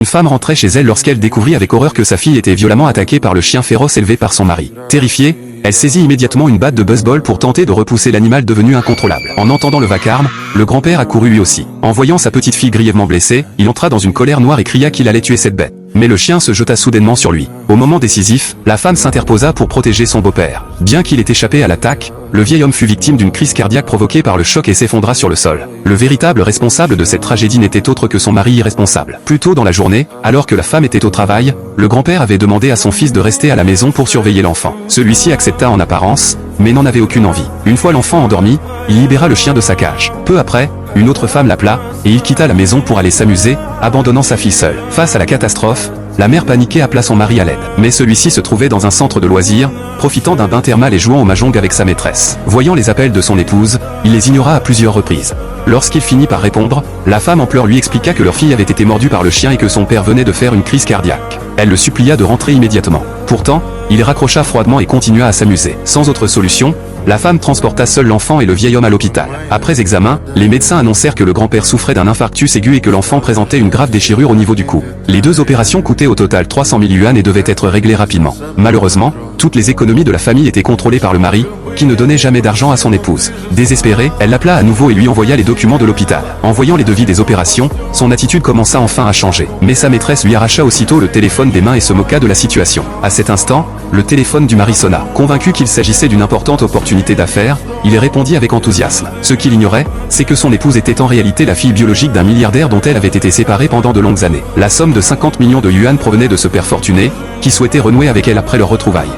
Une femme rentrait chez elle lorsqu'elle découvrit avec horreur que sa fille était violemment attaquée par le chien féroce élevé par son mari. Terrifiée, elle saisit immédiatement une batte de baseball pour tenter de repousser l'animal devenu incontrôlable. En entendant le vacarme, le grand-père accourut lui aussi. En voyant sa petite fille grièvement blessée, il entra dans une colère noire et cria qu'il allait tuer cette bête. Mais le chien se jeta soudainement sur lui. Au moment décisif, la femme s'interposa pour protéger son beau-père. Bien qu'il ait échappé à l'attaque, le vieil homme fut victime d'une crise cardiaque provoquée par le choc et s'effondra sur le sol. Le véritable responsable de cette tragédie n'était autre que son mari irresponsable. Plus tôt dans la journée, alors que la femme était au travail, le grand-père avait demandé à son fils de rester à la maison pour surveiller l'enfant. Celui-ci accepta en apparence, mais n'en avait aucune envie. Une fois l'enfant endormi, il libéra le chien de sa cage. Peu après, une autre femme l'appela, et il quitta la maison pour aller s'amuser, abandonnant sa fille seule. Face à la catastrophe, la mère paniquée appela son mari à l'aide. Mais celui-ci se trouvait dans un centre de loisirs, profitant d'un bain thermal et jouant au mahjong avec sa maîtresse. Voyant les appels de son épouse, il les ignora à plusieurs reprises. Lorsqu'il finit par répondre, la femme en pleurs lui expliqua que leur fille avait été mordue par le chien et que son père venait de faire une crise cardiaque. Elle le supplia de rentrer immédiatement. Pourtant, il raccrocha froidement et continua à s'amuser. Sans autre solution, la femme transporta seule l'enfant et le vieil homme à l'hôpital. Après examen, les médecins annoncèrent que le grand-père souffrait d'un infarctus aigu et que l'enfant présentait une grave déchirure au niveau du cou. Les deux opérations coûtaient au total 300 000 yuan et devaient être réglées rapidement. Malheureusement, toutes les économies de la famille étaient contrôlées par le mari, qui ne donnait jamais d'argent à son épouse. Désespérée, elle l'appela à nouveau et lui envoya les documents de l'hôpital. En voyant les devis des opérations, son attitude commença enfin à changer. Mais sa maîtresse lui arracha aussitôt le téléphone des mains et se moqua de la situation. À cet instant, le téléphone du mari sonna. Convaincu qu'il s'agissait d'une importante opportunité d'affaires, il y répondit avec enthousiasme. Ce qu'il ignorait, c'est que son épouse était en réalité la fille biologique d'un milliardaire dont elle avait été séparée pendant de longues années. La somme de 50 millions de yuan provenait de ce père fortuné, qui souhaitait renouer avec elle après leur retrouvaille.